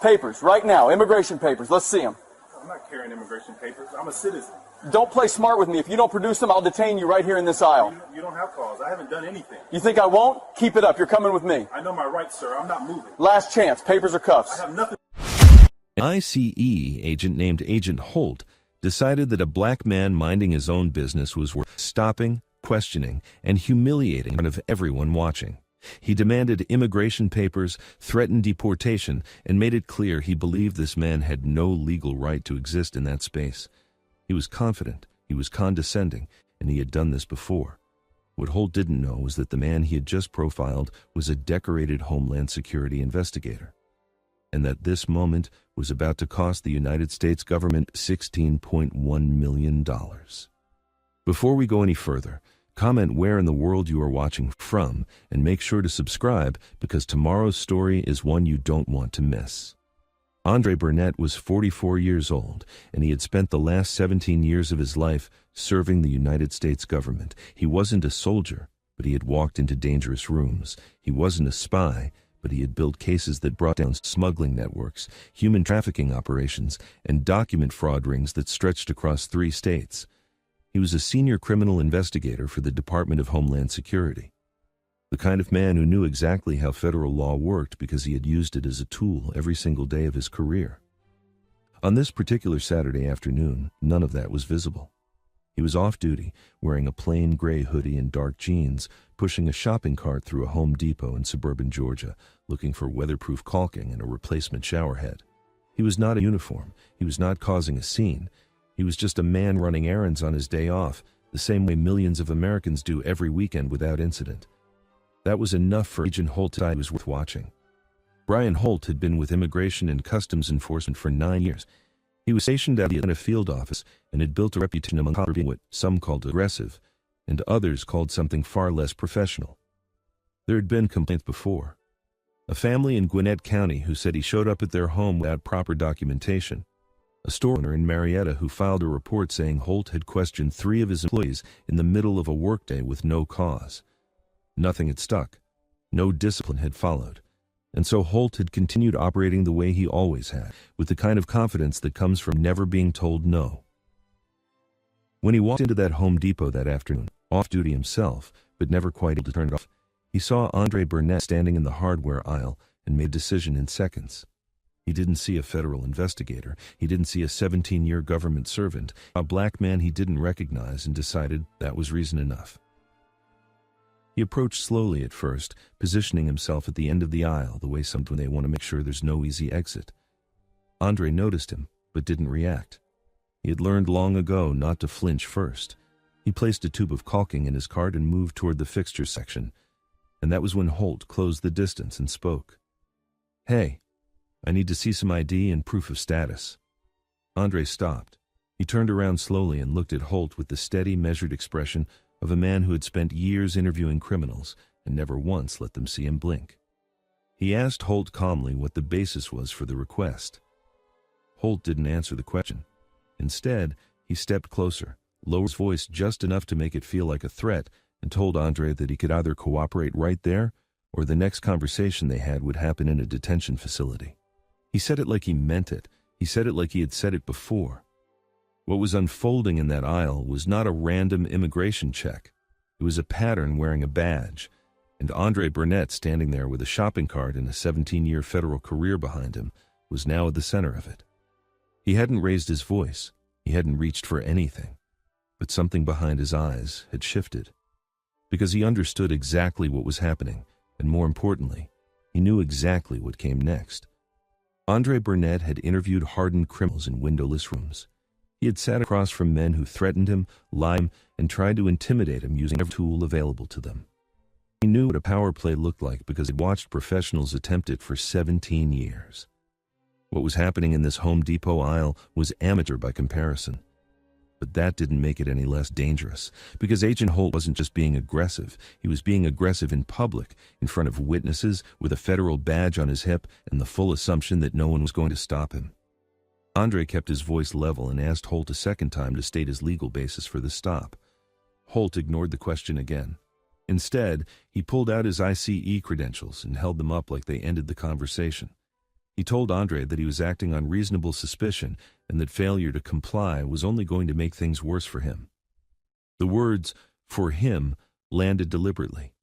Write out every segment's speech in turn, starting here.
Papers, right now. Immigration papers. Let's see them. I'm not carrying immigration papers. I'm a citizen. Don't play smart with me. If you don't produce them, I'll detain you right here in this aisle. You don't have cause. I haven't done anything. You think I won't? Keep it up. You're coming with me. I know my rights, sir. I'm not moving. Last chance. Papers or cuffs? I have nothing. An ICE agent named Agent Holt decided that a black man minding his own business was worth stopping, questioning, and humiliating in front of everyone watching. He demanded immigration papers, threatened deportation, and made it clear he believed this man had no legal right to exist in that space. He was confident, he was condescending, and he had done this before. What Holt didn't know was that the man he had just profiled was a decorated Homeland Security investigator, and that this moment was about to cost the United States government $16.1 million. Before we go any further, comment where in the world you are watching from, and make sure to subscribe because tomorrow's story is one you don't want to miss. Andre Burnett was 44 years old, and he had spent the last 17 years of his life serving the United States government. He wasn't a soldier, but he had walked into dangerous rooms. He wasn't a spy, but he had built cases that brought down smuggling networks, human trafficking operations, and document fraud rings that stretched across 3 states. He was a senior criminal investigator for the Department of Homeland Security, the kind of man who knew exactly how federal law worked because he had used it as a tool every single day of his career. On this particular Saturday afternoon, none of that was visible. He was off duty, wearing a plain gray hoodie and dark jeans, pushing a shopping cart through a Home Depot in suburban Georgia, looking for weatherproof caulking and a replacement shower head. He was not in uniform. He was not causing a scene. He was just a man running errands on his day off, the same way millions of Americans do every weekend without incident. That was enough for Agent Holt to decide it was worth watching. Brian Holt had been with Immigration and Customs Enforcement for 9 years. He was stationed at the Atlanta field office and had built a reputation among colleagues being what some called aggressive, and others called something far less professional. There had been complaints before. A family in Gwinnett County who said he showed up at their home without proper documentation. A store owner in Marietta who filed a report saying Holt had questioned 3 of his employees in the middle of a workday with no cause. Nothing had stuck. No discipline had followed. And so Holt had continued operating the way he always had, with the kind of confidence that comes from never being told no. When he walked into that Home Depot that afternoon, off-duty himself, but never quite able to turn it off, he saw Andre Burnett standing in the hardware aisle and made a decision in seconds. He didn't see a federal investigator. He didn't see a 17-year government servant, a black man he didn't recognize, and decided that was reason enough. He approached slowly at first, positioning himself at the end of the aisle the way some when they want to make sure there's no easy exit. Andre noticed him, but didn't react. He had learned long ago not to flinch first. He placed a tube of caulking in his cart and moved toward the fixtures section. And that was when Holt closed the distance and spoke. "Hey, I need to see some ID and proof of status." Andre stopped. He turned around slowly and looked at Holt with the steady, measured expression of a man who had spent years interviewing criminals and never once let them see him blink. He asked Holt calmly what the basis was for the request. Holt didn't answer the question. Instead, he stepped closer, lowered his voice just enough to make it feel like a threat, and told Andre that he could either cooperate right there or the next conversation they had would happen in a detention facility. He said it like he meant it. He said it like he had said it before. What was unfolding in that aisle was not a random immigration check. It was a pattern wearing a badge, and Andre Burnett, standing there with a shopping cart and a 17-year federal career behind him, was now at the center of it. He hadn't raised his voice. He hadn't reached for anything. But something behind his eyes had shifted. Because he understood exactly what was happening, and more importantly, he knew exactly what came next. Andre Burnett had interviewed hardened criminals in windowless rooms. He had sat across from men who threatened him, lied, and tried to intimidate him using every tool available to them. He knew what a power play looked like because he'd watched professionals attempt it for 17 years. What was happening in this Home Depot aisle was amateur by comparison. But that didn't make it any less dangerous, because Agent Holt wasn't just being aggressive. He was being aggressive in public, in front of witnesses, with a federal badge on his hip and the full assumption that no one was going to stop him. Andre kept his voice level and asked Holt a second time to state his legal basis for the stop. Holt ignored the question again. Instead, he pulled out his ICE credentials and held them up like they ended the conversation. He told Andre that he was acting on reasonable suspicion and that failure to comply was only going to make things worse for him. The words, "for him," landed deliberately.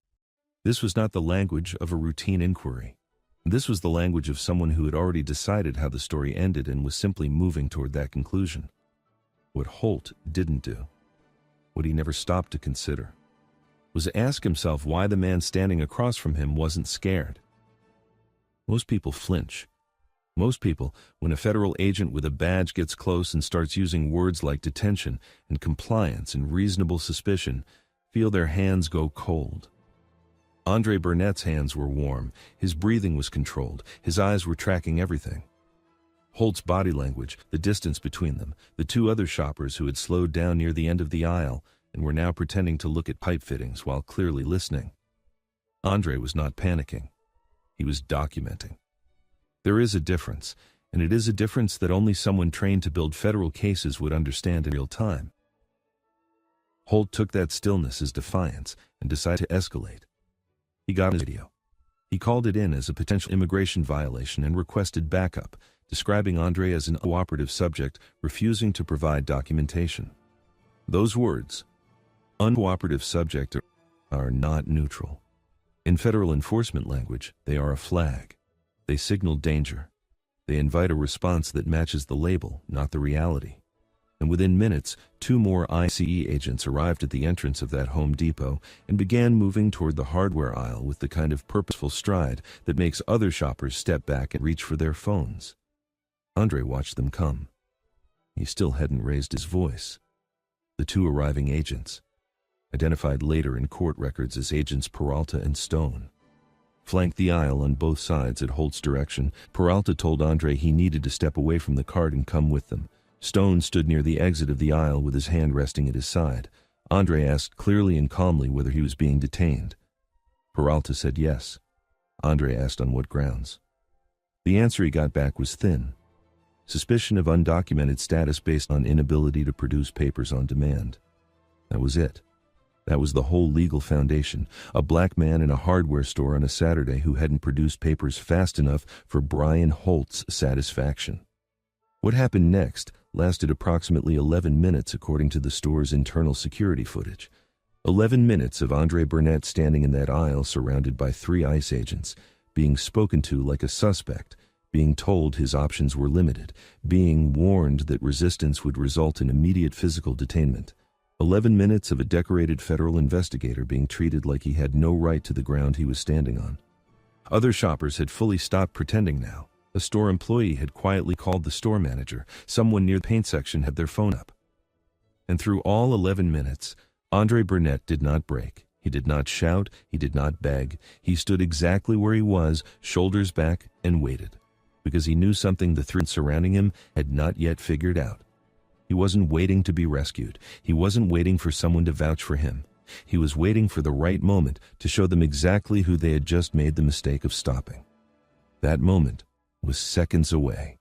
This was not the language of a routine inquiry. This was the language of someone who had already decided how the story ended and was simply moving toward that conclusion. What Holt didn't do, what he never stopped to consider, was to ask himself why the man standing across from him wasn't scared. Most people flinch. Most people, when a federal agent with a badge gets close and starts using words like detention and compliance and reasonable suspicion, feel their hands go cold. Andre Burnett's hands were warm, his breathing was controlled, his eyes were tracking everything. Holt's body language, the distance between them, the two other shoppers who had slowed down near the end of the aisle and were now pretending to look at pipe fittings while clearly listening. Andre was not panicking. He was documenting. There is a difference, and it is a difference that only someone trained to build federal cases would understand in real time. Holt took that stillness as defiance and decided to escalate. He got his video. He called it in as a potential immigration violation and requested backup, describing Andre as an uncooperative subject refusing to provide documentation. Those words, uncooperative subject, are not neutral. In federal enforcement language, they are a flag. They signal danger. They invite a response that matches the label, not the reality. And within minutes, 2 more ICE agents arrived at the entrance of that Home Depot and began moving toward the hardware aisle with the kind of purposeful stride that makes other shoppers step back and reach for their phones. Andre watched them come. He still hadn't raised his voice. The 2 arriving agents, identified later in court records as Agents Peralta and Stone, flanked the aisle on both sides at Holt's direction. Peralta told Andre he needed to step away from the cart and come with them. Stone stood near the exit of the aisle with his hand resting at his side. Andre asked clearly and calmly whether he was being detained. Peralta said yes. Andre asked on what grounds. The answer he got back was thin. Suspicion of undocumented status based on inability to produce papers on demand. That was it. That was the whole legal foundation. A black man in a hardware store on a Saturday who hadn't produced papers fast enough for Brian Holt's satisfaction. What happened next lasted approximately 11 minutes according to the store's internal security footage. 11 minutes of Andre Burnett standing in that aisle surrounded by 3 ICE agents, being spoken to like a suspect, being told his options were limited, being warned that resistance would result in immediate physical detainment. 11 minutes of a decorated federal investigator being treated like he had no right to the ground he was standing on. Other shoppers had fully stopped pretending now. A store employee had quietly called the store manager. Someone near the paint section had their phone up. And through all 11 minutes, Andre Burnett did not break. He did not shout. He did not beg. He stood exactly where he was, shoulders back, and waited. Because he knew something the 3 surrounding him had not yet figured out. He wasn't waiting to be rescued. He wasn't waiting for someone to vouch for him. He was waiting for the right moment to show them exactly who they had just made the mistake of stopping. That moment was seconds away.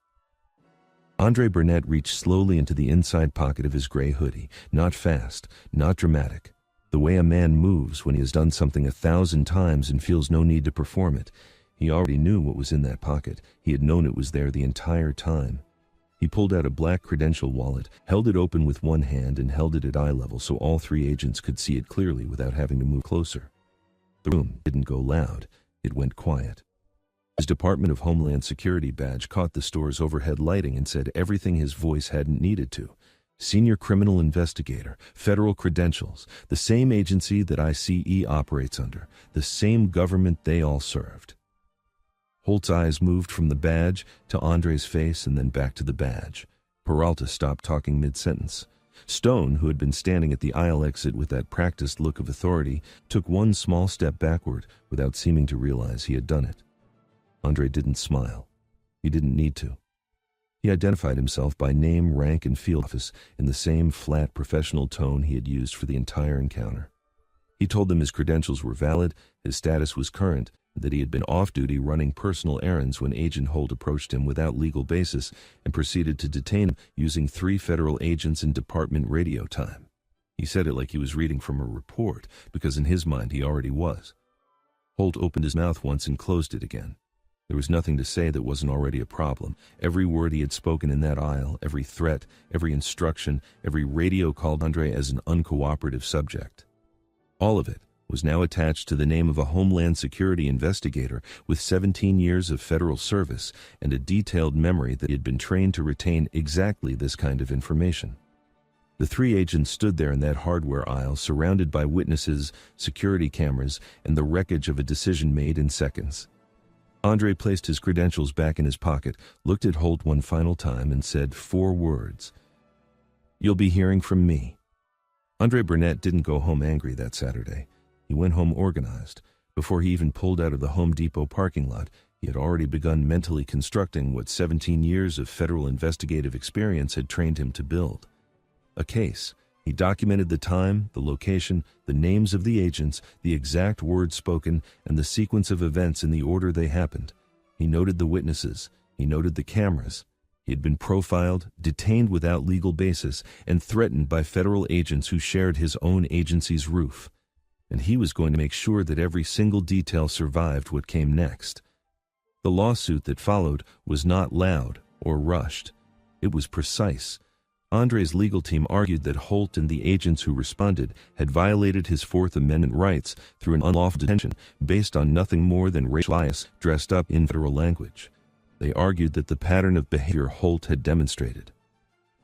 Andre Burnett reached slowly into the inside pocket of his gray hoodie, not fast, not dramatic. The way a man moves when he has done something 1,000 times and feels no need to perform it. He already knew what was in that pocket. He had known it was there the entire time. He pulled out a black credential wallet, held it open with one hand and held it at eye level so all 3 agents could see it clearly without having to move closer. The room didn't go loud. It went quiet. His Department of Homeland Security badge caught the store's overhead lighting and said everything his voice hadn't needed to. Senior Criminal Investigator, Federal Credentials, the same agency that ICE operates under, the same government they all served. Holt's eyes moved from the badge to Andre's face and then back to the badge. Peralta stopped talking mid-sentence. Stone, who had been standing at the aisle exit with that practiced look of authority, took one small step backward without seeming to realize he had done it. Andre didn't smile. He didn't need to. He identified himself by name, rank, and field office in the same flat professional tone he had used for the entire encounter. He told them his credentials were valid, his status was current, that he had been off-duty running personal errands when Agent Holt approached him without legal basis and proceeded to detain him using 3 federal agents in department radio time. He said it like he was reading from a report, because in his mind he already was. Holt opened his mouth once and closed it again. There was nothing to say that wasn't already a problem. Every word he had spoken in that aisle, every threat, every instruction, every radio called Andre as an uncooperative subject. All of it was now attached to the name of a Homeland Security investigator with 17 years of federal service and a detailed memory that he had been trained to retain exactly this kind of information. The three agents stood there in that hardware aisle, surrounded by witnesses, security cameras, and the wreckage of a decision made in seconds. Andre placed his credentials back in his pocket, looked at Holt one final time, and said 4 words. "You'll be hearing from me." Andre Burnett didn't go home angry that Saturday. He went home organized. Before he even pulled out of the Home Depot parking lot, he had already begun mentally constructing what 17 years of federal investigative experience had trained him to build. A case. He documented the time, the location, the names of the agents, the exact words spoken, and the sequence of events in the order they happened. He noted the witnesses. He noted the cameras. He had been profiled, detained without legal basis, and threatened by federal agents who shared his own agency's roof. And he was going to make sure that every single detail survived what came next. The lawsuit that followed was not loud or rushed. It was precise. Andre's legal team argued that Holt and the agents who responded had violated his Fourth Amendment rights through an unlawful detention based on nothing more than racial bias dressed up in federal language. They argued that the pattern of behavior Holt had demonstrated,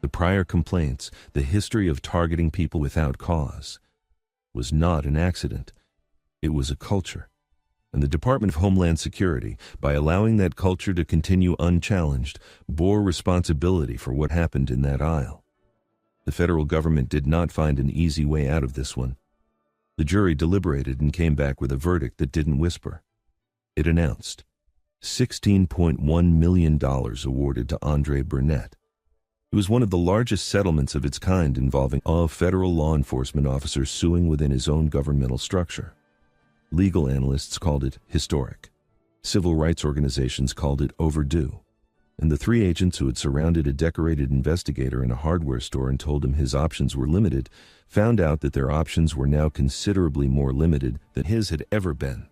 the prior complaints, the history of targeting people without cause, was not an accident. It was a culture. And the Department of Homeland Security, by allowing that culture to continue unchallenged, bore responsibility for what happened in that aisle. The federal government did not find an easy way out of this one. The jury deliberated and came back with a verdict that didn't whisper. It announced $16.1 million awarded to Andre Burnett. It was one of the largest settlements of its kind involving a federal law enforcement officer suing within his own governmental structure. Legal analysts called it historic. Civil rights organizations called it overdue. And the three agents who had surrounded a decorated investigator in a hardware store and told him his options were limited found out that their options were now considerably more limited than his had ever been.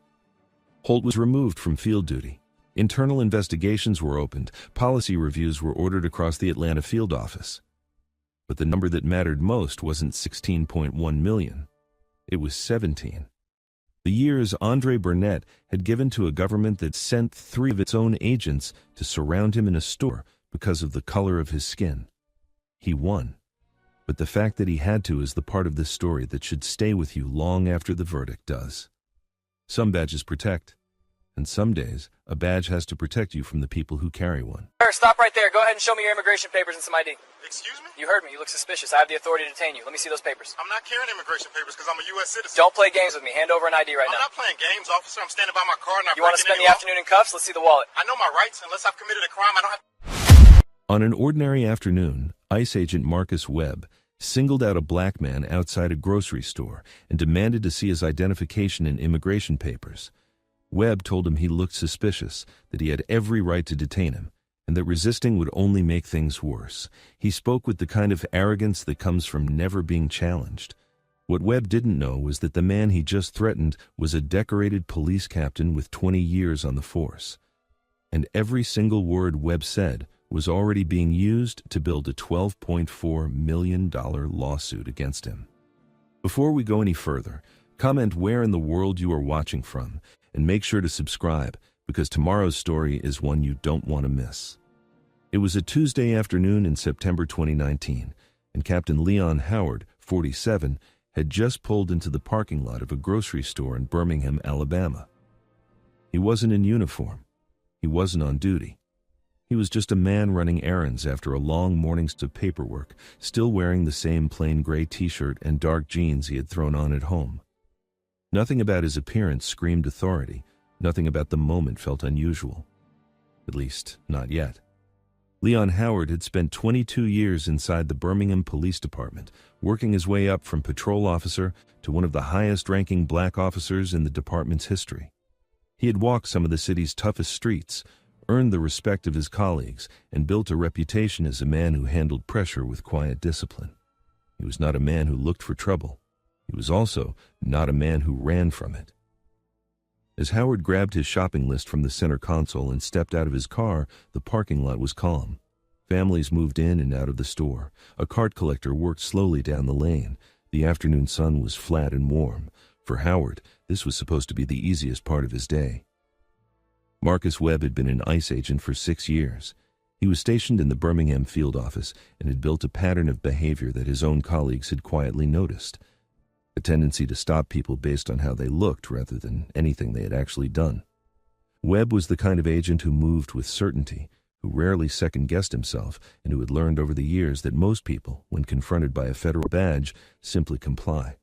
Holt was removed from field duty. Internal investigations were opened. Policy reviews were ordered across the Atlanta field office. But the number that mattered most wasn't 16.1 million. It was 17. The years Andre Burnett had given to a government that sent 3 of its own agents to surround him in a store because of the color of his skin. He won. But the fact that he had to is the part of this story that should stay with you long after the verdict does. Some badges protect. And some days, a badge has to protect you from the people who carry one. Sir, stop right there. Go ahead and show me your immigration papers and some ID. Excuse me? You heard me. You look suspicious. I have the authority to detain you. Let me see those papers. I'm not carrying immigration papers because I'm a U.S. citizen. Don't play games with me. Hand over an ID right I'm now. not playing games, officer. I'm standing by my car and I'm You want to spend the afternoon in cuffs? Let's see the wallet. I know my rights. Unless I've committed a crime, I don't have... On an ordinary afternoon, ICE agent Marcus Webb singled out a black man outside a grocery store and demanded to see his identification and immigration papers. Webb told him he looked suspicious, that he had every right to detain him, and that resisting would only make things worse. He spoke with the kind of arrogance that comes from never being challenged. What Webb didn't know was that the man he just threatened was a decorated police captain with 20 years on the force. And every single word Webb said was already being used to build a $12.4 million lawsuit against him. Before we go any further, comment where in the world you are watching from, and make sure to subscribe, because tomorrow's story is one you don't want to miss. It was a Tuesday afternoon in September 2019, and Captain Leon Howard, 47, had just pulled into the parking lot of a grocery store in Birmingham, Alabama. He wasn't in uniform. He wasn't on duty. He was just a man running errands after a long morning's of paperwork, still wearing the same plain gray t-shirt and dark jeans he had thrown on at home. Nothing about his appearance screamed authority. Nothing about the moment felt unusual. At least, not yet. Leon Howard had spent 22 years inside the Birmingham Police Department, working his way up from patrol officer to one of the highest-ranking black officers in the department's history. He had walked some of the city's toughest streets, earned the respect of his colleagues, and built a reputation as a man who handled pressure with quiet discipline. He was not a man who looked for trouble. He was also not a man who ran from it. As Howard grabbed his shopping list from the center console and stepped out of his car, the parking lot was calm. Families moved in and out of the store. A cart collector worked slowly down the lane. The afternoon sun was flat and warm. For Howard, this was supposed to be the easiest part of his day. Marcus Webb had been an ICE agent for 6 years. He was stationed in the Birmingham field office and had built a pattern of behavior that his own colleagues had quietly noticed. A tendency to stop people based on how they looked rather than anything they had actually done. Webb was the kind of agent who moved with certainty, who rarely second-guessed himself, and who had learned over the years that most people, when confronted by a federal badge, simply comply.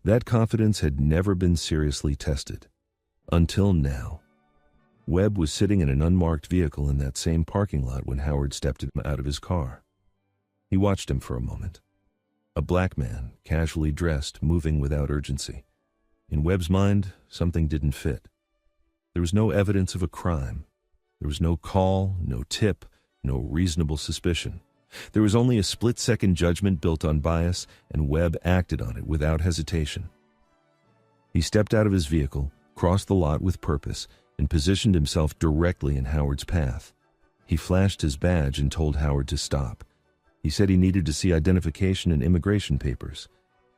That confidence had never been seriously tested. Until now. Webb was sitting in an unmarked vehicle in that same parking lot when Howard stepped out of his car. He watched him for a moment. A black man, casually dressed, moving without urgency. In Webb's mind, something didn't fit. There was no evidence of a crime. There was no call, no tip, no reasonable suspicion. There was only a split-second judgment built on bias, and Webb acted on it without hesitation. He stepped out of his vehicle, crossed the lot with purpose, and positioned himself directly in Howard's path. He flashed his badge and told Howard to stop. He said he needed to see identification and immigration papers.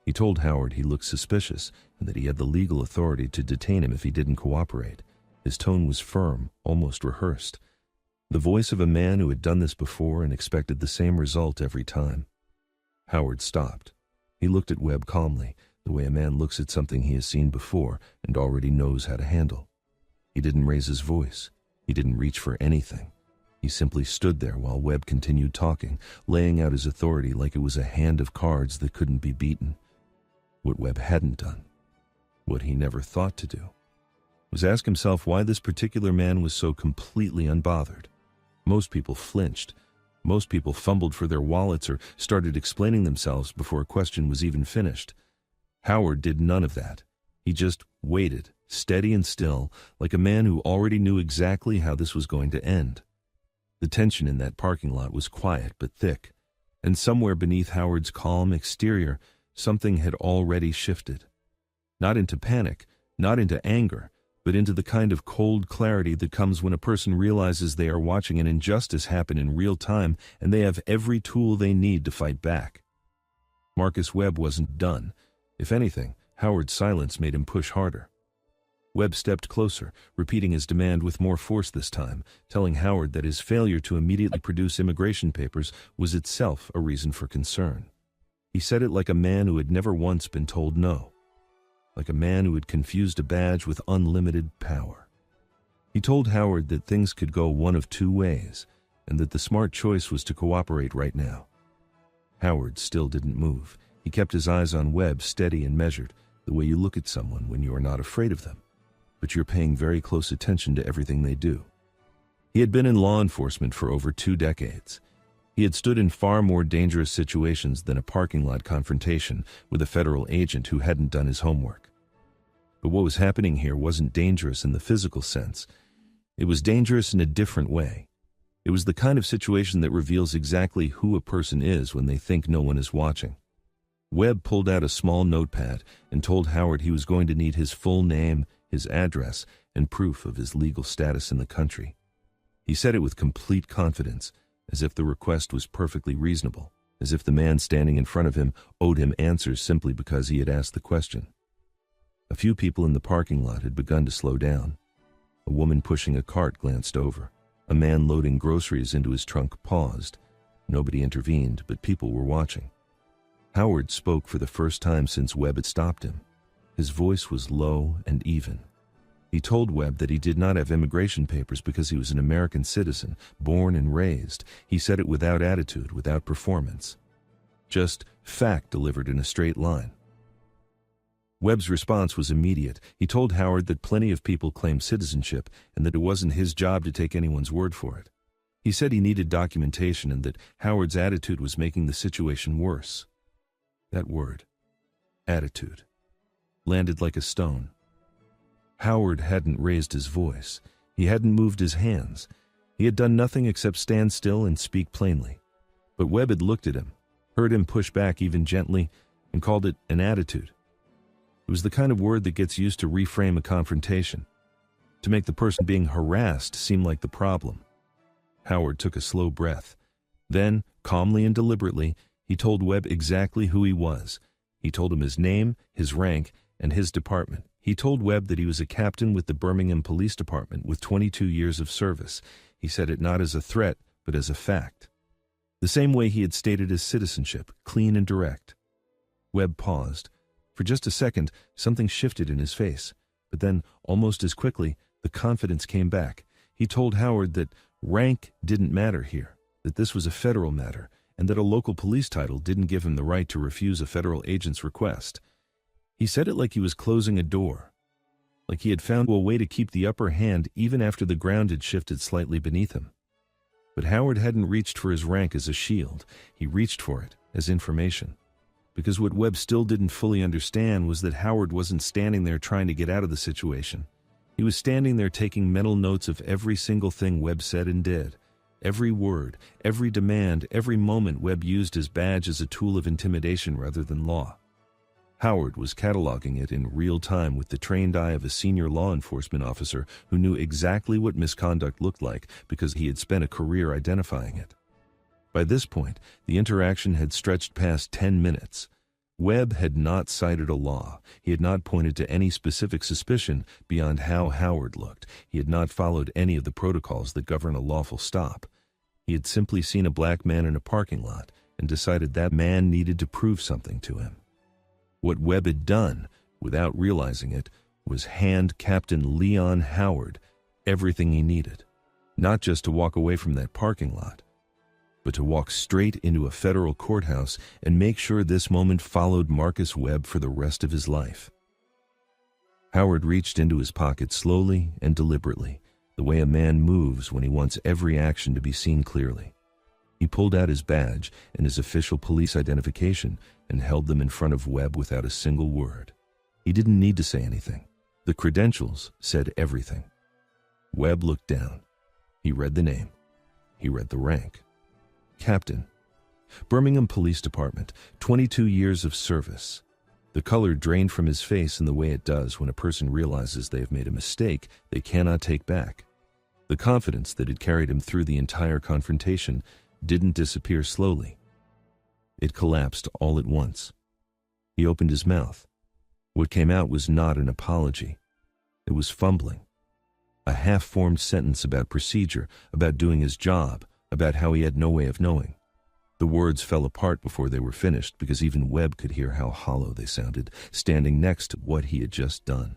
He told Howard he looked suspicious and that he had the legal authority to detain him if he didn't cooperate. His tone was firm, almost rehearsed. The voice of a man who had done this before and expected the same result every time. Howard stopped. He looked at Webb calmly, the way a man looks at something he has seen before and already knows how to handle. He didn't raise his voice. He didn't reach for anything. He simply stood there while Webb continued talking, laying out his authority like it was a hand of cards that couldn't be beaten. What Webb hadn't done, what he never thought to do, was ask himself why this particular man was so completely unbothered. Most people flinched. Most people fumbled for their wallets or started explaining themselves before a question was even finished. Howard did none of that. He just waited, steady and still, like a man who already knew exactly how this was going to end. The tension in that parking lot was quiet but thick, and somewhere beneath Howard's calm exterior, something had already shifted. Not into panic, not into anger, but into the kind of cold clarity that comes when a person realizes they are watching an injustice happen in real time and they have every tool they need to fight back. Marcus Webb wasn't done. If anything, Howard's silence made him push harder. Webb stepped closer, repeating his demand with more force this time, telling Howard that his failure to immediately produce immigration papers was itself a reason for concern. He said it like a man who had never once been told no, like a man who had confused a badge with unlimited power. He told Howard that things could go one of two ways, and that the smart choice was to cooperate right now. Howard still didn't move. He kept his eyes on Webb, steady and measured, the way you look at someone when you are not afraid of them, but you're paying very close attention to everything they do. He had been in law enforcement for over 2 decades. He had stood in far more dangerous situations than a parking lot confrontation with a federal agent who hadn't done his homework. But what was happening here wasn't dangerous in the physical sense. It was dangerous in a different way. It was the kind of situation that reveals exactly who a person is when they think no one is watching. Webb pulled out a small notepad and told Howard he was going to need his full name, his address, and proof of his legal status in the country. He said it with complete confidence, as if the request was perfectly reasonable, as if the man standing in front of him owed him answers simply because he had asked the question. A few people in the parking lot had begun to slow down. A woman pushing a cart glanced over. A man loading groceries into his trunk paused. Nobody intervened, but people were watching. Howard spoke for the first time since Webb had stopped him. His voice was low and even. He told Webb that he did not have immigration papers because he was an American citizen, born and raised. He said it without attitude, without performance. Just fact delivered in a straight line. Webb's response was immediate. He told Howard that plenty of people claimed citizenship and that it wasn't his job to take anyone's word for it. He said he needed documentation and that Howard's attitude was making the situation worse. That word, attitude, landed like a stone. Howard hadn't raised his voice. He hadn't moved his hands. He had done nothing except stand still and speak plainly. But Webb had looked at him, heard him push back even gently, and called it an attitude. It was the kind of word that gets used to reframe a confrontation, to make the person being harassed seem like the problem. Howard took a slow breath. Then, calmly and deliberately, he told Webb exactly who he was. He told him his name, his rank, and his department. He told Webb that he was a captain with the Birmingham Police Department with 22 years of service. He said it not as a threat, but as a fact. The same way he had stated his citizenship, clean and direct. Webb paused. For just a second, something shifted in his face. But then, almost as quickly, the confidence came back. He told Howard that rank didn't matter here, that this was a federal matter, and that a local police title didn't give him the right to refuse a federal agent's request. He said it like he was closing a door, like he had found a way to keep the upper hand even after the ground had shifted slightly beneath him. But Howard hadn't reached for his rank as a shield. He reached for it as information. Because what Webb still didn't fully understand was that Howard wasn't standing there trying to get out of the situation. He was standing there taking mental notes of every single thing Webb said and did. Every word, every demand, every moment Webb used his badge as a tool of intimidation rather than law. Howard was cataloging it in real time with the trained eye of a senior law enforcement officer who knew exactly what misconduct looked like because he had spent a career identifying it. By this point, the interaction had stretched past 10 minutes. Webb had not cited a law. He had not pointed to any specific suspicion beyond how Howard looked. He had not followed any of the protocols that govern a lawful stop. He had simply seen a black man in a parking lot and decided that man needed to prove something to him. What Webb had done, without realizing it, was hand Captain Leon Howard everything he needed, not just to walk away from that parking lot, but to walk straight into a federal courthouse and make sure this moment followed Marcus Webb for the rest of his life. Howard reached into his pocket slowly and deliberately, the way a man moves when he wants every action to be seen clearly. He pulled out his badge and his official police identification and held them in front of Webb without a single word. He didn't need to say anything. The credentials said everything. Webb looked down. He read the name. He read the rank. Captain. Birmingham Police Department, 22 years of service. The color drained from his face in the way it does when a person realizes they have made a mistake they cannot take back. The confidence that had carried him through the entire confrontation didn't disappear slowly. It collapsed all at once. He opened his mouth. What came out was not an apology. It was fumbling. A half-formed sentence about procedure, about doing his job, about how he had no way of knowing. The words fell apart before they were finished because even Webb could hear how hollow they sounded, standing next to what he had just done.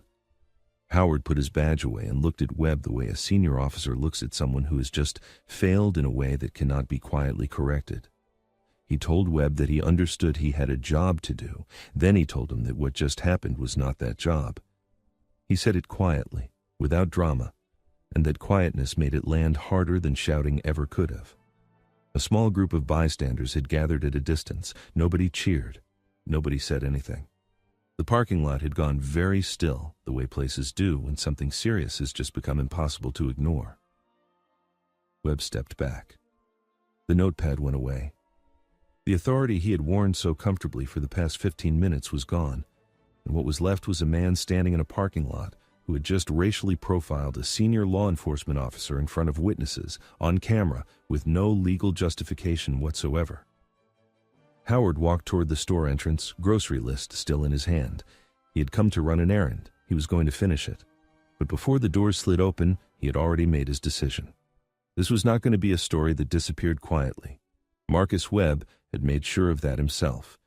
Howard put his badge away and looked at Webb the way a senior officer looks at someone who has just failed in a way that cannot be quietly corrected. He told Webb that he understood he had a job to do. Then he told him that what just happened was not that job. He said it quietly, without drama, and that quietness made it land harder than shouting ever could have. A small group of bystanders had gathered at a distance. Nobody cheered. Nobody said anything. The parking lot had gone very still, the way places do when something serious has just become impossible to ignore. Webb stepped back. The notepad went away. The authority he had worn so comfortably for the past 15 minutes was gone, and what was left was a man standing in a parking lot who had just racially profiled a senior law enforcement officer in front of witnesses, on camera, with no legal justification whatsoever. Howard walked toward the store entrance, grocery list still in his hand. He had come to run an errand. He was going to finish it. But before the doors slid open, he had already made his decision. This was not going to be a story that disappeared quietly. Marcus Webb had made sure of that himself.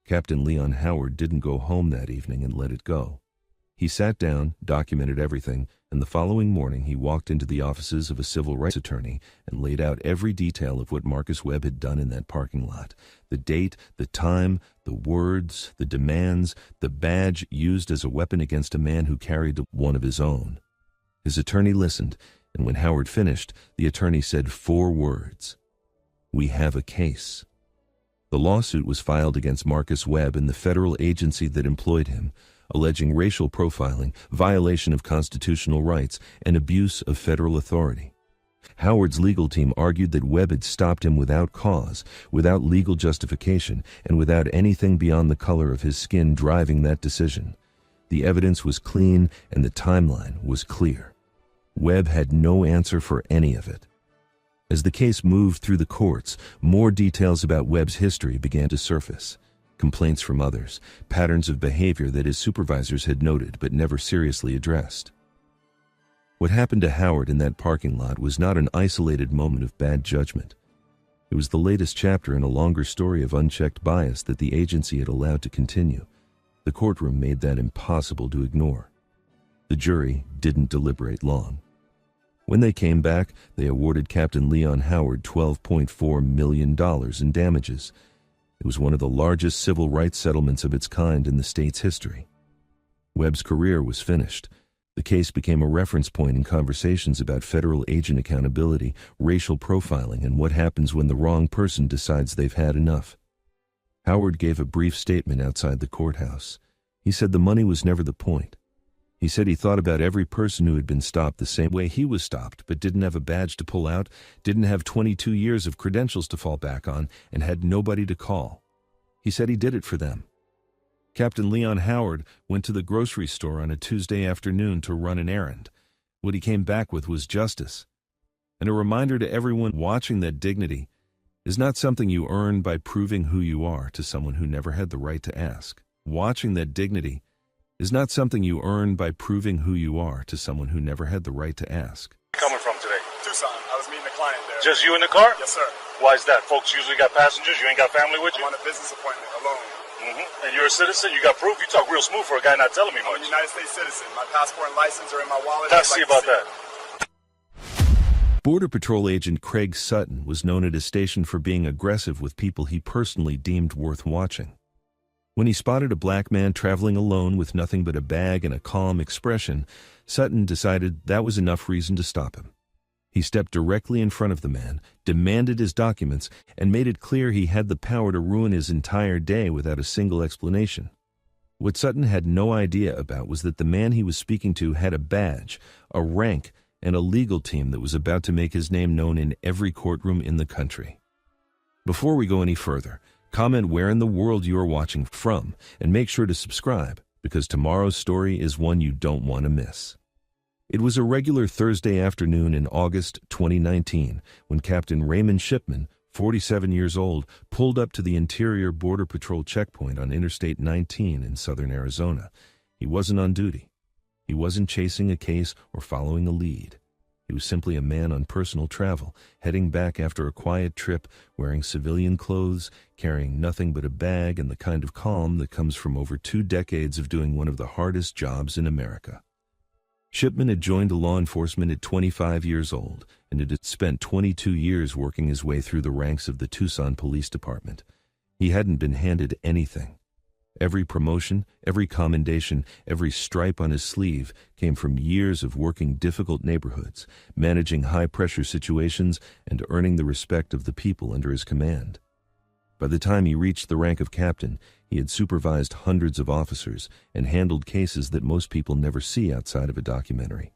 Captain Leon Howard didn't go home that evening and let it go. He sat down, documented everything, and the following morning he walked into the offices of a civil rights attorney and laid out every detail of what Marcus Webb had done in that parking lot. The date, the time, the words, the demands, the badge used as a weapon against a man who carried one of his own. His attorney listened, and when Howard finished, the attorney said 4 words. "We have a case." The lawsuit was filed against Marcus Webb and the federal agency that employed him, alleging racial profiling, violation of constitutional rights, and abuse of federal authority. Howard's legal team argued that Webb had stopped him without cause, without legal justification, and without anything beyond the color of his skin driving that decision. The evidence was clean and the timeline was clear. Webb had no answer for any of it. As the case moved through the courts, more details about Webb's history began to surface. Complaints from others, patterns of behavior that his supervisors had noted but never seriously addressed. What happened to Howard in that parking lot was not an isolated moment of bad judgment. It was the latest chapter in a longer story of unchecked bias that the agency had allowed to continue. The courtroom made that impossible to ignore. The jury didn't deliberate long. When they came back, they awarded Captain Leon Howard $12.4 million in damages. It was one of the largest civil rights settlements of its kind in the state's history. Webb's career was finished. The case became a reference point in conversations about federal agent accountability, racial profiling, and what happens when the wrong person decides they've had enough. Howard gave a brief statement outside the courthouse. He said the money was never the point. He said he thought about every person who had been stopped the same way he was stopped, but didn't have a badge to pull out, didn't have 22 years of credentials to fall back on, and had nobody to call. He said he did it for them. Captain Leon Howard went to the grocery store on a Tuesday afternoon to run an errand. What he came back with was justice. And a reminder to everyone watching that dignity is not something you earn by proving who you are to someone who never had the right to ask. Watching that dignity is not something you earn by proving who you are to someone who never had the right to ask. Coming from today? Tucson. I was meeting a client there. Just you in the car? Yes, sir. Why is that? Folks usually got passengers. You ain't got family with you? I'm on a business appointment, alone. And you're a citizen? You got proof? You talk real smooth for a guy not telling me I'm much. a United States citizen. My passport and license are in my wallet. Let's see about that. Border Patrol agent Craig Sutton was known at his station for being aggressive with people he personally deemed worth watching. When he spotted a black man traveling alone with nothing but a bag and a calm expression, Sutton decided that was enough reason to stop him. He stepped directly in front of the man, demanded his documents, and made it clear he had the power to ruin his entire day without a single explanation. What Sutton had no idea about was that the man he was speaking to had a badge, a rank, and a legal team that was about to make his name known in every courtroom in the country. Before we go any further, comment where in the world you are watching from, and make sure to subscribe, because tomorrow's story is one you don't want to miss. It was a regular Thursday afternoon in August 2019 when Captain Raymond Shipman, 47 years old, pulled up to the Interior Border Patrol checkpoint on Interstate 19 in southern Arizona. He wasn't on duty. He wasn't chasing a case or following a lead. He was simply a man on personal travel, heading back after a quiet trip, wearing civilian clothes, carrying nothing but a bag and the kind of calm that comes from over 2 decades of doing one of the hardest jobs in America. Shipman had joined law enforcement at 25 years old and had spent 22 years working his way through the ranks of the Tucson Police Department. He hadn't been handed anything. Every promotion, every commendation, every stripe on his sleeve came from years of working difficult neighborhoods, managing high-pressure situations, and earning the respect of the people under his command. By the time he reached the rank of captain, he had supervised hundreds of officers and handled cases that most people never see outside of a documentary.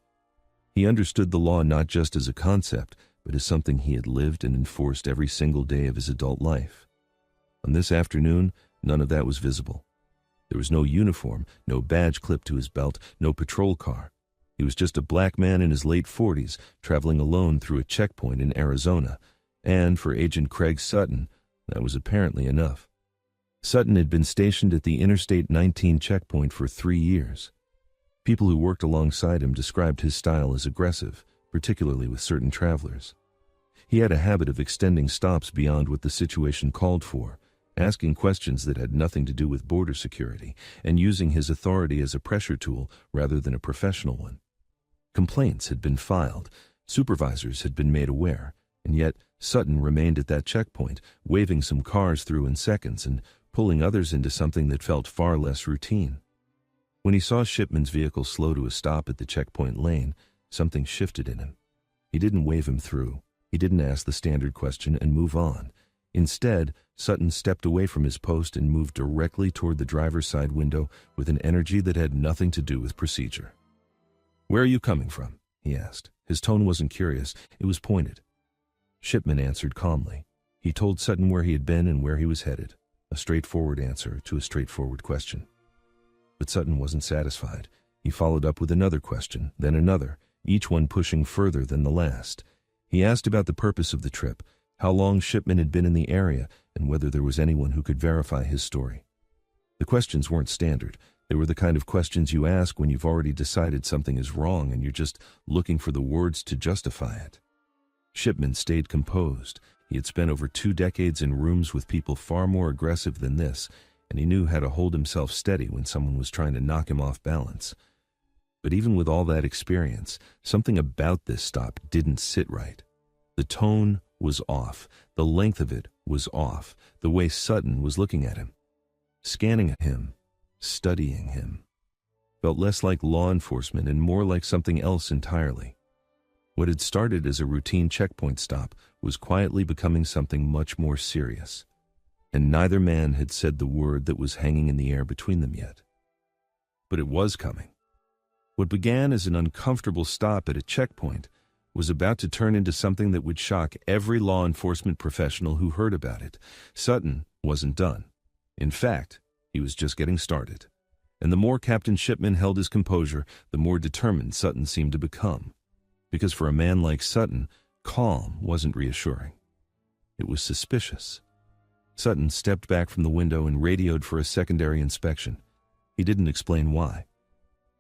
He understood the law not just as a concept, but as something he had lived and enforced every single day of his adult life. On this afternoon, none of that was visible. There was no uniform, no badge clipped to his belt, no patrol car. He was just a black man in his late 40s, traveling alone through a checkpoint in Arizona, and for Agent Craig Sutton, that was apparently enough. Sutton had been stationed at the Interstate 19 checkpoint for 3 years. People who worked alongside him described his style as aggressive, particularly with certain travelers. He had a habit of extending stops beyond what the situation called for, asking questions that had nothing to do with border security, and using his authority as a pressure tool rather than a professional one. Complaints had been filed, supervisors had been made aware, and yet Sutton remained at that checkpoint, waving some cars through in seconds and pulling others into something that felt far less routine. When he saw Shipman's vehicle slow to a stop at the checkpoint lane, something shifted in him. He didn't wave him through. He didn't ask the standard question and move on. Instead, Sutton stepped away from his post and moved directly toward the driver's side window with an energy that had nothing to do with procedure. "Where are you coming from?" he asked. His tone wasn't curious, it was pointed. Shipman answered calmly. He told Sutton where he had been and where he was headed, a straightforward answer to a straightforward question. But Sutton wasn't satisfied. He followed up with another question, then another, each one pushing further than the last. He asked about the purpose of the trip, how long Shipman had been in the area, and whether there was anyone who could verify his story. The questions weren't standard. They were the kind of questions you ask when you've already decided something is wrong and you're just looking for the words to justify it. Shipman stayed composed. He had spent over 2 decades in rooms with people far more aggressive than this, and he knew how to hold himself steady when someone was trying to knock him off balance. But even with all that experience, something about this stop didn't sit right. The tone was off. The length of it was off. The way Sutton was looking at him, scanning him, studying him, felt less like law enforcement and more like something else entirely. What had started as a routine checkpoint stop was quietly becoming something much more serious, and neither man had said the word that was hanging in the air between them yet. But it was coming. What began as an uncomfortable stop at a checkpoint was about to turn into something that would shock every law enforcement professional who heard about it. Sutton wasn't done. In fact, he was just getting started. And the more Captain Shipman held his composure, the more determined Sutton seemed to become. Because for a man like Sutton, calm wasn't reassuring. It was suspicious. Sutton stepped back from the window and radioed for a secondary inspection. He didn't explain why.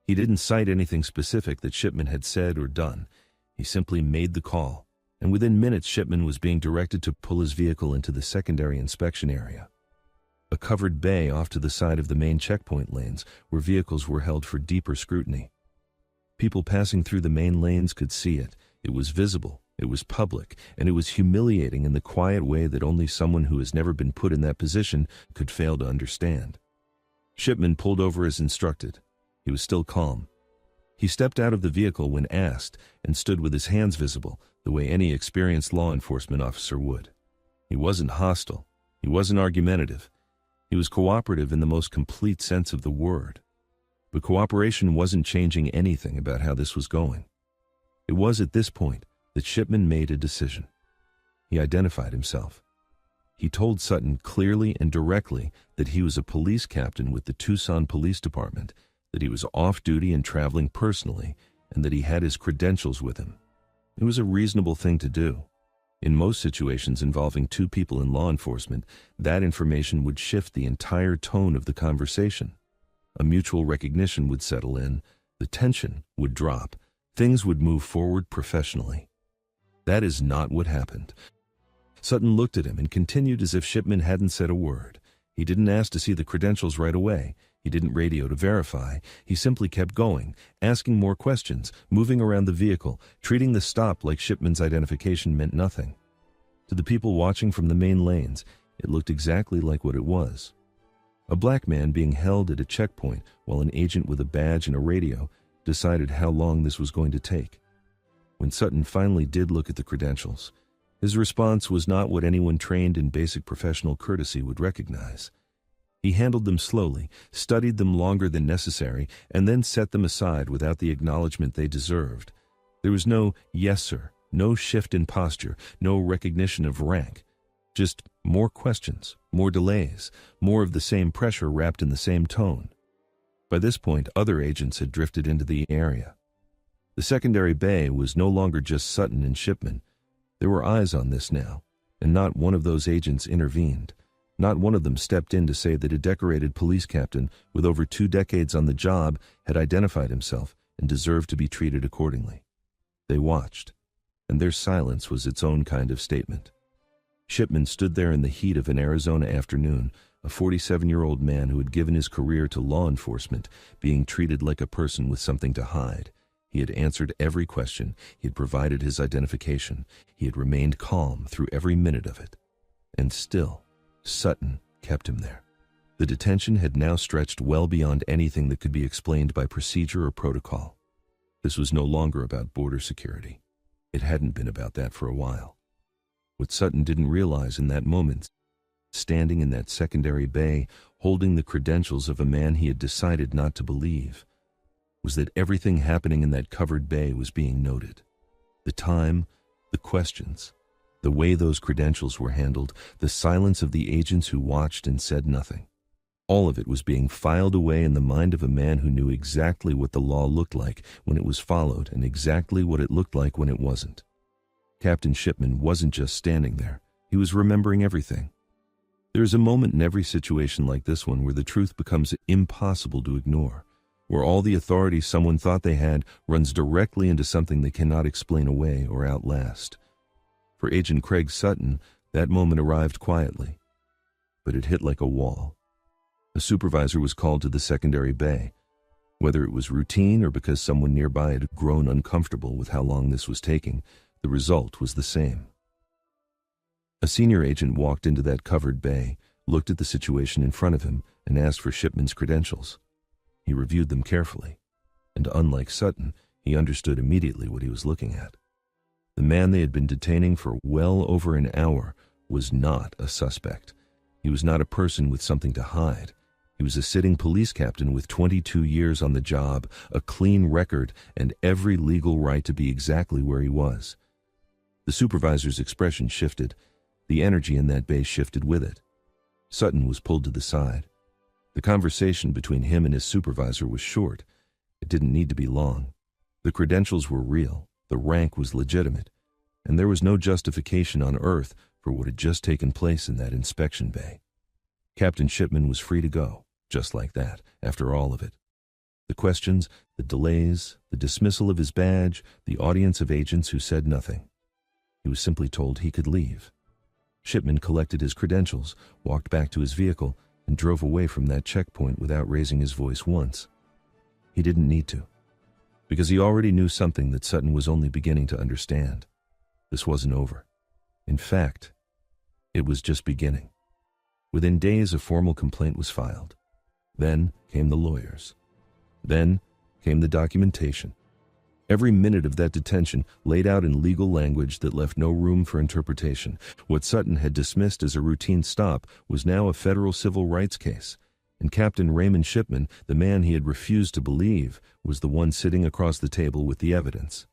He didn't cite anything specific that Shipman had said or done. He simply made the call, and within minutes Shipman was being directed to pull his vehicle into the secondary inspection area, a covered bay off to the side of the main checkpoint lanes where vehicles were held for deeper scrutiny. People passing through the main lanes could see it. It was visible, it was public, and it was humiliating in the quiet way that only someone who has never been put in that position could fail to understand. Shipman pulled over as instructed. He was still calm. He stepped out of the vehicle when asked and stood with his hands visible, the way any experienced law enforcement officer would. He wasn't hostile. He wasn't argumentative. He was cooperative in the most complete sense of the word. But cooperation wasn't changing anything about how this was going. It was at this point that Shipman made a decision. He identified himself. He told Sutton clearly and directly that he was a police captain with the Tucson Police Department, that he was off-duty and traveling personally, and that he had his credentials with him. It was a reasonable thing to do. In most situations involving 2 people in law enforcement, that information would shift the entire tone of the conversation. A mutual recognition would settle in, the tension would drop, things would move forward professionally. That is not what happened. Sutton looked at him and continued as if Shipman hadn't said a word. He didn't ask to see the credentials right away. He didn't radio to verify. He simply kept going, asking more questions, moving around the vehicle, treating the stop like Shipman's identification meant nothing. To the people watching from the main lanes, it looked exactly like what it was. A black man being held at a checkpoint while an agent with a badge and a radio decided how long this was going to take. When Sutton finally did look at the credentials, his response was not what anyone trained in basic professional courtesy would recognize. He handled them slowly, studied them longer than necessary, and then set them aside without the acknowledgement they deserved. There was no "yes, sir," no shift in posture, no recognition of rank. Just more questions, more delays, more of the same pressure wrapped in the same tone. By this point, other agents had drifted into the area. The secondary bay was no longer just Sutton and Shipman. There were eyes on this now, and not one of those agents intervened. Not one of them stepped in to say that a decorated police captain with over 2 decades on the job had identified himself and deserved to be treated accordingly. They watched, and their silence was its own kind of statement. Shipman stood there in the heat of an Arizona afternoon, a 47-year-old man who had given his career to law enforcement, being treated like a person with something to hide. He had answered every question. He had provided his identification. He had remained calm through every minute of it. And still, Sutton kept him there. The detention had now stretched well beyond anything that could be explained by procedure or protocol. This was no longer about border security. It hadn't been about that for a while. What Sutton didn't realize in that moment, standing in that secondary bay, holding the credentials of a man he had decided not to believe, was that everything happening in that covered bay was being noted. The time, the questions, the way those credentials were handled, the silence of the agents who watched and said nothing. All of it was being filed away in the mind of a man who knew exactly what the law looked like when it was followed and exactly what it looked like when it wasn't. Captain Shipman wasn't just standing there. He was remembering everything. There is a moment in every situation like this one where the truth becomes impossible to ignore, where all the authority someone thought they had runs directly into something they cannot explain away or outlast. For Agent Craig Sutton, that moment arrived quietly, but it hit like a wall. A supervisor was called to the secondary bay. Whether it was routine or because someone nearby had grown uncomfortable with how long this was taking, the result was the same. A senior agent walked into that covered bay, looked at the situation in front of him, and asked for Shipman's credentials. He reviewed them carefully, and unlike Sutton, he understood immediately what he was looking at. The man they had been detaining for well over an hour was not a suspect. He was not a person with something to hide. He was a sitting police captain with 22 years on the job, a clean record, and every legal right to be exactly where he was. The supervisor's expression shifted. The energy in that bay shifted with it. Sutton was pulled to the side. The conversation between him and his supervisor was short. It didn't need to be long. The credentials were real, the rank was legitimate, and there was no justification on earth for what had just taken place in that inspection bay. Captain Shipman was free to go, just like that, after all of it. The questions, the delays, the dismissal of his badge, the audience of agents who said nothing. He was simply told he could leave. Shipman collected his credentials, walked back to his vehicle, and drove away from that checkpoint without raising his voice once. He didn't need to, because he already knew something that Sutton was only beginning to understand. This wasn't over. In fact, it was just beginning. Within days, a formal complaint was filed. Then came the lawyers. Then came the documentation. Every minute of that detention laid out in legal language that left no room for interpretation. What Sutton had dismissed as a routine stop was now a federal civil rights case, and Captain Raymond Shipman, the man he had refused to believe, was the one sitting across the table with the evidence.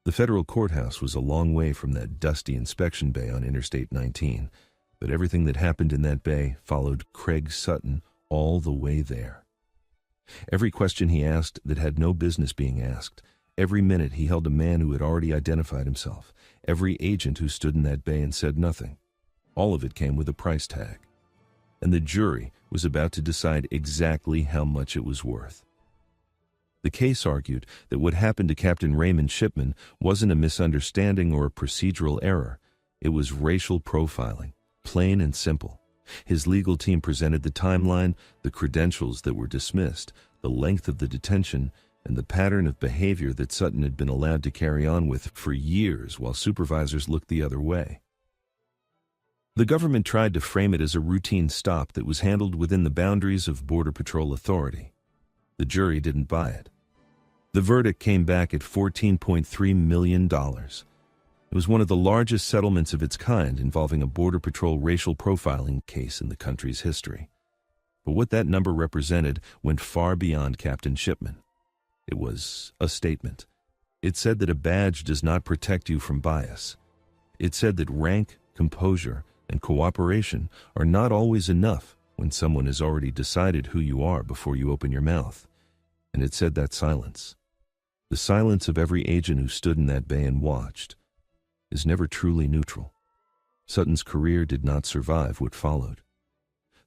The federal courthouse was a long way from that dusty inspection bay on Interstate 19, but everything that happened in that bay followed Craig Sutton all the way there. Every question he asked that had no business being asked, every minute he held a man who had already identified himself, every agent who stood in that bay and said nothing. All of it came with a price tag. And the jury was about to decide exactly how much it was worth. The case argued that what happened to Captain Raymond Shipman wasn't a misunderstanding or a procedural error. It was racial profiling, plain and simple. His legal team presented the timeline, the credentials that were dismissed, the length of the detention, and the pattern of behavior that Sutton had been allowed to carry on with for years while supervisors looked the other way. The government tried to frame it as a routine stop that was handled within the boundaries of Border Patrol authority. The jury didn't buy it. The verdict came back at $14.3 million. It was one of the largest settlements of its kind involving a Border Patrol racial profiling case in the country's history. But what that number represented went far beyond Captain Shipman. It was a statement. It said that a badge does not protect you from bias. It said that rank, composure, and cooperation are not always enough when someone has already decided who you are before you open your mouth. And it said that silence, the silence of every agent who stood in that bay and watched, is never truly neutral. Sutton's career did not survive what followed.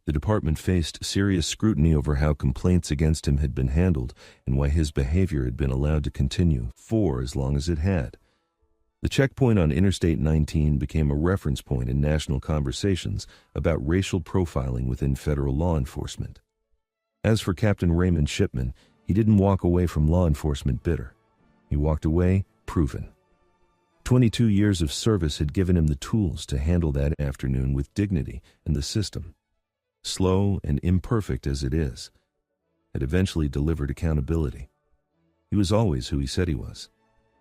The department faced serious scrutiny over how complaints against him had been handled and why his behavior had been allowed to continue for as long as it had. The checkpoint on Interstate 19 became a reference point in national conversations about racial profiling within federal law enforcement. As for Captain Raymond Shipman, he didn't walk away from law enforcement bitter. He walked away proven. 22 years of service had given him the tools to handle that afternoon with dignity, and the system, slow and imperfect as it is, had eventually delivered accountability. He was always who he said he was.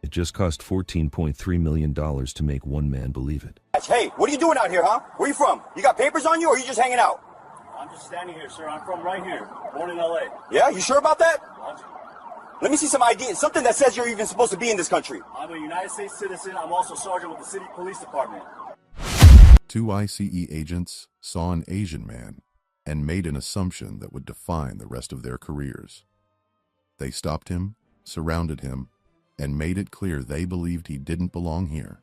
It just cost $14.3 million to make one man believe it. Hey, what are you doing out here, huh? Where you from? You got papers on you, or are you just hanging out? I'm just standing here, sir. I'm from right here, born in L.A. Yeah, you sure about that? Let me see some ID, something that says you're even supposed to be in this country. I'm a United States citizen. I'm also sergeant with the city police department. 2 ICE agents saw an Asian man and made an assumption that would define the rest of their careers. They stopped him, surrounded him, and made it clear they believed he didn't belong here.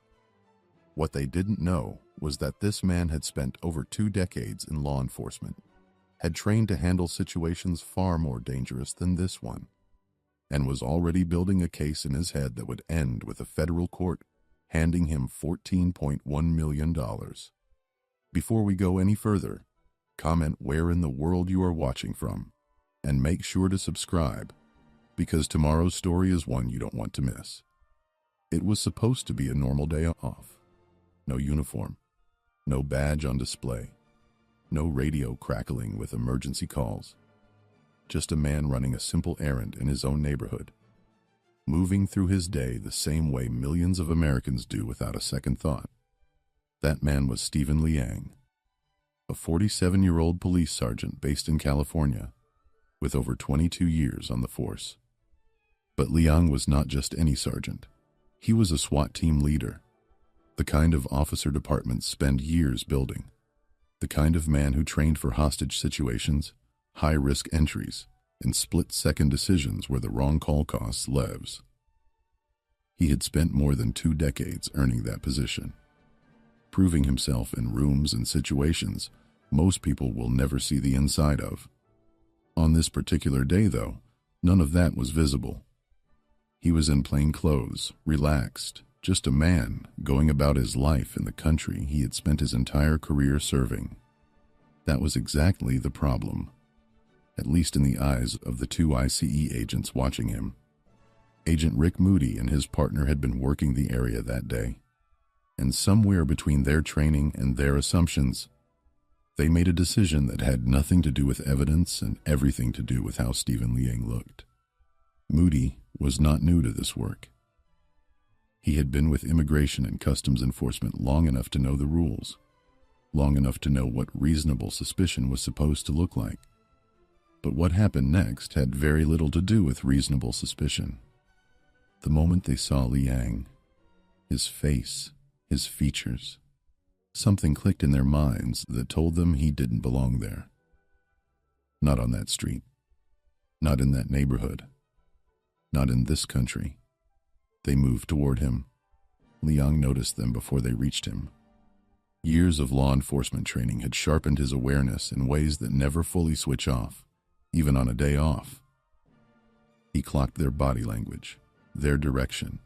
What they didn't know was that this man had spent over 2 decades in law enforcement, had trained to handle situations far more dangerous than this one, and was already building a case in his head that would end with a federal court handing him $14.1 million. Before we go any further, comment where in the world you are watching from, and make sure to subscribe, because tomorrow's story is one you don't want to miss. It was supposed to be a normal day off. No uniform, no badge on display, no radio crackling with emergency calls. Just a man running a simple errand in his own neighborhood, moving through his day the same way millions of Americans do without a second thought. That man was Stephen Liang, a 47-year-old police sergeant based in California, with over 22 years on the force. But Liang was not just any sergeant. He was a SWAT team leader, the kind of officer departments spend years building, the kind of man who trained for hostage situations, high-risk entries, and split-second decisions where the wrong call costs lives. He had spent more than 2 decades earning that position, proving himself in rooms and situations most people will never see the inside of. On this particular day, though, none of that was visible. He was in plain clothes, relaxed, just a man going about his life in the country he had spent his entire career serving. That was exactly the problem, at least in the eyes of the 2 ICE agents watching him. Agent Rick Moody and his partner had been working the area that day, and somewhere between their training and their assumptions, they made a decision that had nothing to do with evidence and everything to do with how Stephen Liang looked. Moody was not new to this work. He had been with Immigration and Customs Enforcement long enough to know the rules, long enough to know what reasonable suspicion was supposed to look like. But what happened next had very little to do with reasonable suspicion. The moment they saw Liang, his face, his features, something clicked in their minds that told them he didn't belong there. Not on that street. Not in that neighborhood. Not in this country. They moved toward him. Liang noticed them before they reached him. Years of law enforcement training had sharpened his awareness in ways that never fully switch off, even on a day off. He clocked their body language, their direction,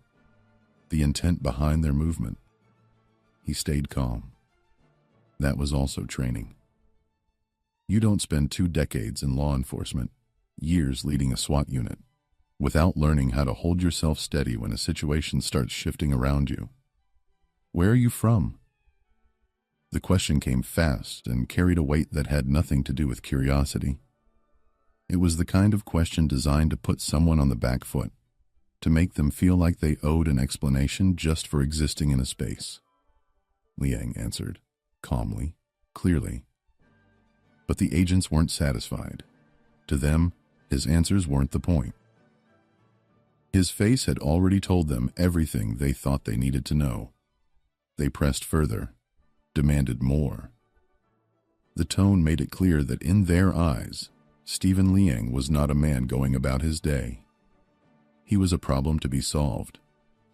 the intent behind their movement. He stayed calm. That was also training. You don't spend 2 decades in law enforcement, years leading a SWAT unit, without learning how to hold yourself steady when a situation starts shifting around you. Where are you from? The question came fast and carried a weight that had nothing to do with curiosity. It was the kind of question designed to put someone on the back foot, to make them feel like they owed an explanation just for existing in a space. Liang answered, calmly, clearly. But the agents weren't satisfied. To them, his answers weren't the point. His face had already told them everything they thought they needed to know. They pressed further, demanded more. The tone made it clear that in their eyes, Stephen Liang was not a man going about his day. He was a problem to be solved,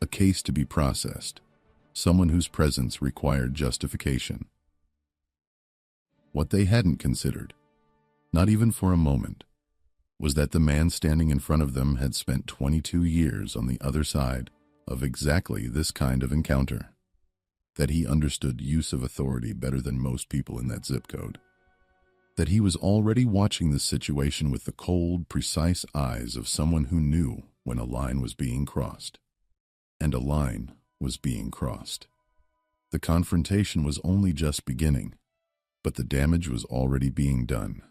a case to be processed, someone whose presence required justification. What they hadn't considered, not even for a moment, was that the man standing in front of them had spent 22 years on the other side of exactly this kind of encounter, that he understood use of authority better than most people in that zip code, that he was already watching this situation with the cold, precise eyes of someone who knew when a line was being crossed. And a line was being crossed. The confrontation was only just beginning, but the damage was already being done.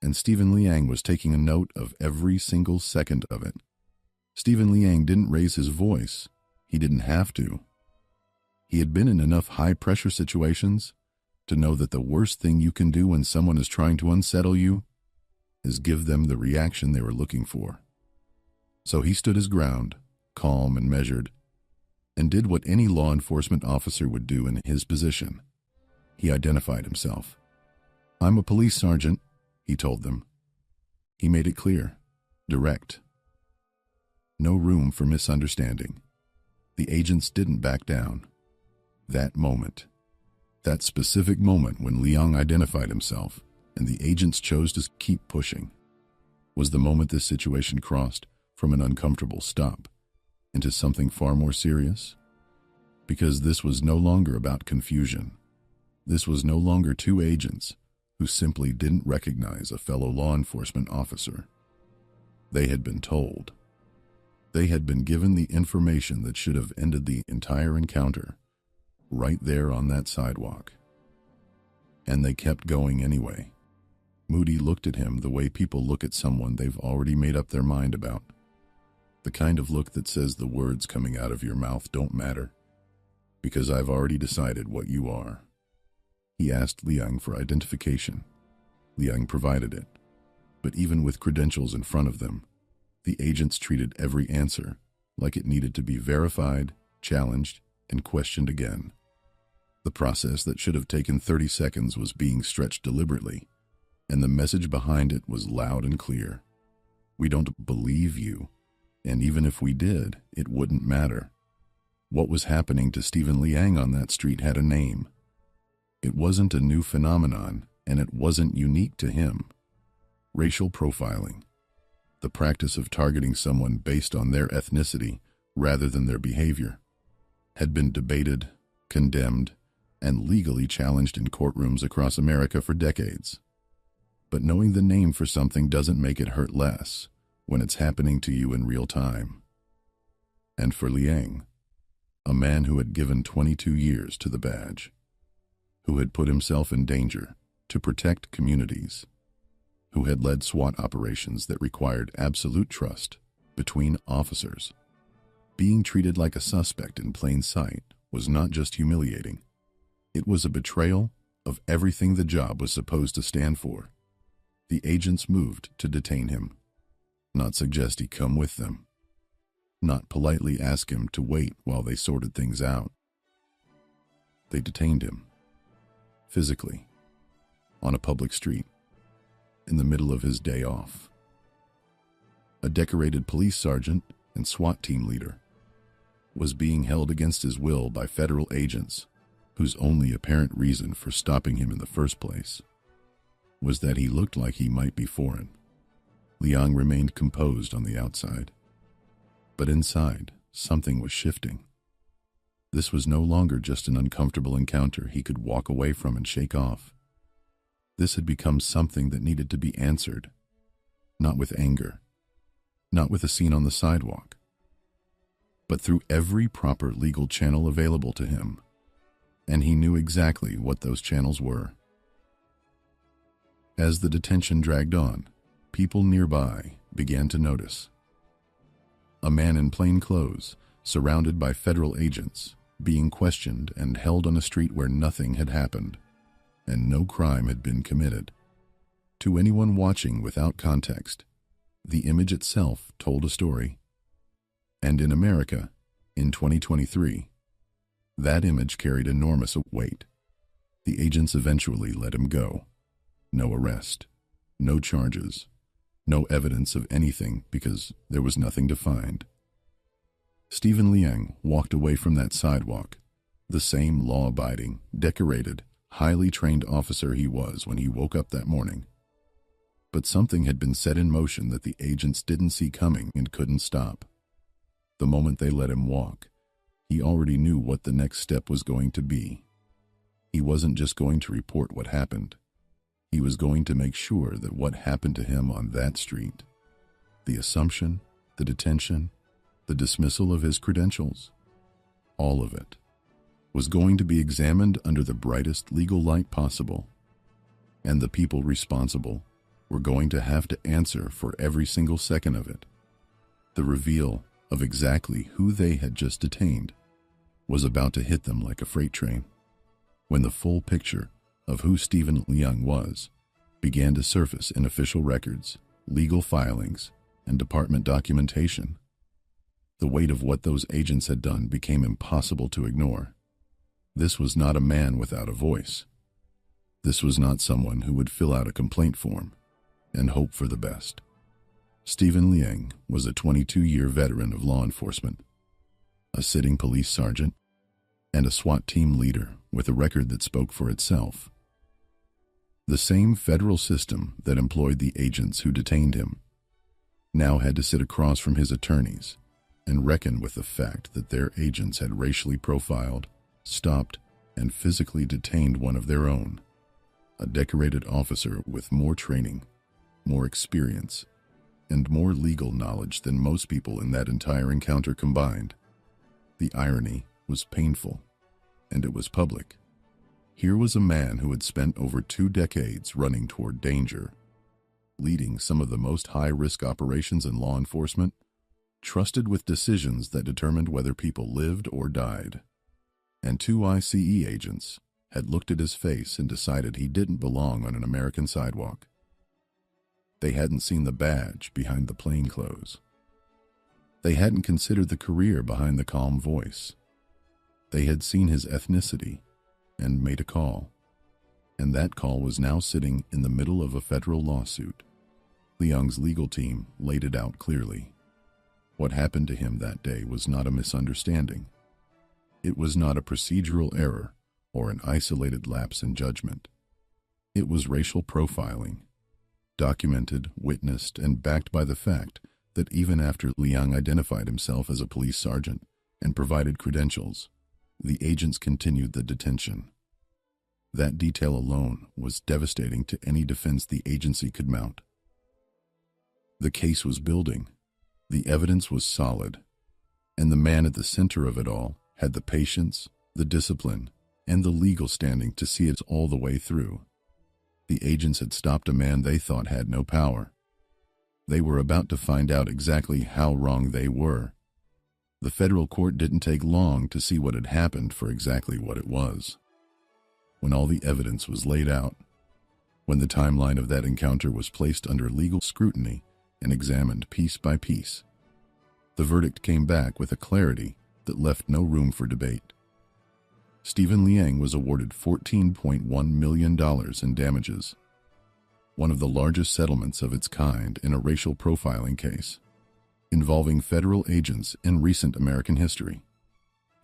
And Stephen Liang was taking a note of every single second of it. Stephen Liang didn't raise his voice. He didn't have to. He had been in enough high-pressure situations to know that the worst thing you can do when someone is trying to unsettle you is give them the reaction they were looking for. So he stood his ground, calm and measured, and did what any law enforcement officer would do in his position. He identified himself. "I'm a police sergeant," he told them. He made it clear, direct. No room for misunderstanding. The agents didn't back down. That moment, that specific moment when Liang identified himself and the agents chose to keep pushing, was the moment this situation crossed from an uncomfortable stop into something far more serious. Because this was no longer about confusion. This was no longer two agents who simply didn't recognize a fellow law enforcement officer. They had been told. They had been given the information that should have ended the entire encounter, right there on that sidewalk. And they kept going anyway. Moody looked at him the way people look at someone they've already made up their mind about. The kind of look that says the words coming out of your mouth don't matter, because I've already decided what you are. He asked Liang for identification. Liang provided it. But even with credentials in front of them, the agents treated every answer like it needed to be verified, challenged, and questioned again. The process that should have taken 30 seconds was being stretched deliberately, and the message behind it was loud and clear. We don't believe you, and even if we did, it wouldn't matter. What was happening to Stephen Liang on that street had a name. It wasn't a new phenomenon, and it wasn't unique to him. Racial profiling, the practice of targeting someone based on their ethnicity rather than their behavior, had been debated, condemned, and legally challenged in courtrooms across America for decades. But knowing the name for something doesn't make it hurt less when it's happening to you in real time. And for Liang, a man who had given 22 years to the badge, who had put himself in danger to protect communities, who had led SWAT operations that required absolute trust between officers, being treated like a suspect in plain sight was not just humiliating. It was a betrayal of everything the job was supposed to stand for. The agents moved to detain him, not suggest he come with them, not politely ask him to wait while they sorted things out. They detained him, physically, on a public street, in the middle of his day off. A decorated police sergeant and SWAT team leader was being held against his will by federal agents whose only apparent reason for stopping him in the first place was that he looked like he might be foreign. Liang remained composed on the outside, but inside, something was shifting. This was no longer just an uncomfortable encounter he could walk away from and shake off. This had become something that needed to be answered, not with anger, not with a scene on the sidewalk, but through every proper legal channel available to him, and he knew exactly what those channels were. As the detention dragged on, people nearby began to notice. A man in plain clothes, surrounded by federal agents, being questioned and held on a street where nothing had happened, and no crime had been committed. To anyone watching without context, the image itself told a story. And in America, in 2023, that image carried enormous weight. The agents eventually let him go. No arrest, no charges, no evidence of anything because there was nothing to find. Stephen Liang walked away from that sidewalk, the same law-abiding, decorated, highly trained officer he was when he woke up that morning. But something had been set in motion that the agents didn't see coming and couldn't stop. The moment they let him walk, he already knew what the next step was going to be. He wasn't just going to report what happened. He was going to make sure that what happened to him on that street, the assumption, the detention, the dismissal of his credentials, all of it, was going to be examined under the brightest legal light possible, and the people responsible were going to have to answer for every single second of it. The reveal of exactly who they had just detained was about to hit them like a freight train, when the full picture of who Stephen Liang was began to surface in official records, legal filings, and department documentation. The weight of what those agents had done became impossible to ignore. This was not a man without a voice. This was not someone who would fill out a complaint form and hope for the best. Stephen Liang was a 22-year veteran of law enforcement, a sitting police sergeant, and a SWAT team leader with a record that spoke for itself. The same federal system that employed the agents who detained him now had to sit across from his attorneys and reckon with the fact that their agents had racially profiled, stopped, and physically detained one of their own, a decorated officer with more training, more experience, and more legal knowledge than most people in that entire encounter combined. The irony was painful, and it was public. Here was a man who had spent over 2 decades running toward danger, leading some of the most high-risk operations in law enforcement, trusted with decisions that determined whether people lived or died. And 2 ICE agents had looked at his face and decided he didn't belong on an American sidewalk. They hadn't seen the badge behind the plainclothes. They hadn't considered the career behind the calm voice. They had seen his ethnicity and made a call. And that call was now sitting in the middle of a federal lawsuit. Liang's legal team laid it out clearly. What happened to him that day was not a misunderstanding. It was not a procedural error or an isolated lapse in judgment. It was racial profiling, documented, witnessed, and backed by the fact that even after Liang identified himself as a police sergeant and provided credentials, the agents continued the detention. That detail alone was devastating to any defense the agency could mount. The case was building, the evidence was solid, and the man at the center of it all had the patience, the discipline, and the legal standing to see it all the way through. The agents had stopped a man they thought had no power. They were about to find out exactly how wrong they were. The federal court didn't take long to see what had happened for exactly what it was. When all the evidence was laid out, when the timeline of that encounter was placed under legal scrutiny and examined piece by piece, the verdict came back with a clarity that left no room for debate. Stephen Liang was awarded $14.1 million in damages, one of the largest settlements of its kind in a racial profiling case, involving federal agents in recent American history.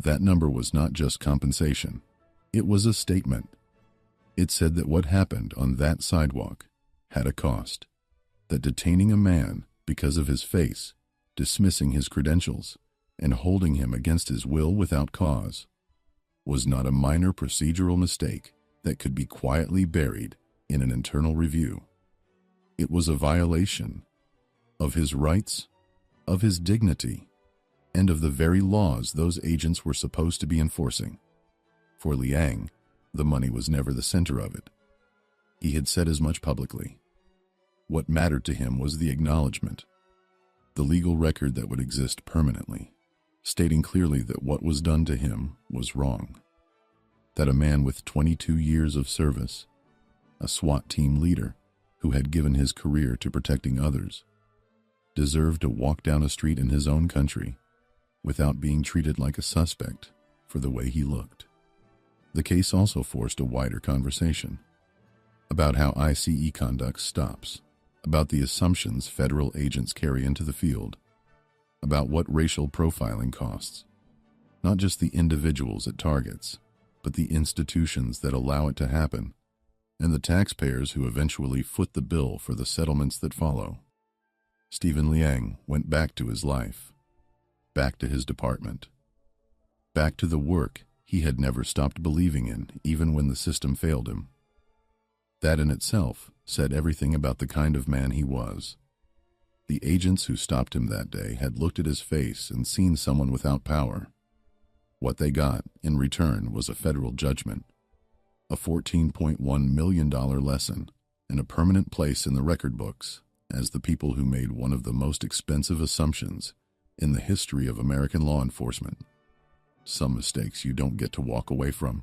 That number was not just compensation. It was a statement. It said that what happened on that sidewalk had a cost, that detaining a man because of his face, dismissing his credentials, and holding him against his will without cause was not a minor procedural mistake that could be quietly buried in an internal review. It was a violation of his rights, of his dignity, and of the very laws those agents were supposed to be enforcing. For Liang, the money was never the center of it. He had said as much publicly. What mattered to him was the acknowledgement, the legal record that would exist permanently, stating clearly that what was done to him was wrong. That a man with 22 years of service, a SWAT team leader who had given his career to protecting others, deserved to walk down a street in his own country without being treated like a suspect for the way he looked. The case also forced a wider conversation about how ICE conduct stops, about the assumptions federal agents carry into the field, about what racial profiling costs, not just the individuals it targets, but the institutions that allow it to happen, and the taxpayers who eventually foot the bill for the settlements that follow. Stephen Liang went back to his life, back to his department, back to the work he had never stopped believing in, even when the system failed him. That in itself said everything about the kind of man he was. The agents who stopped him that day had looked at his face and seen someone without power. What they got in return was a federal judgment, a $14.1 million lesson, and a permanent place in the record books as the people who made one of the most expensive assumptions in the history of American law enforcement. Some mistakes you don't get to walk away from.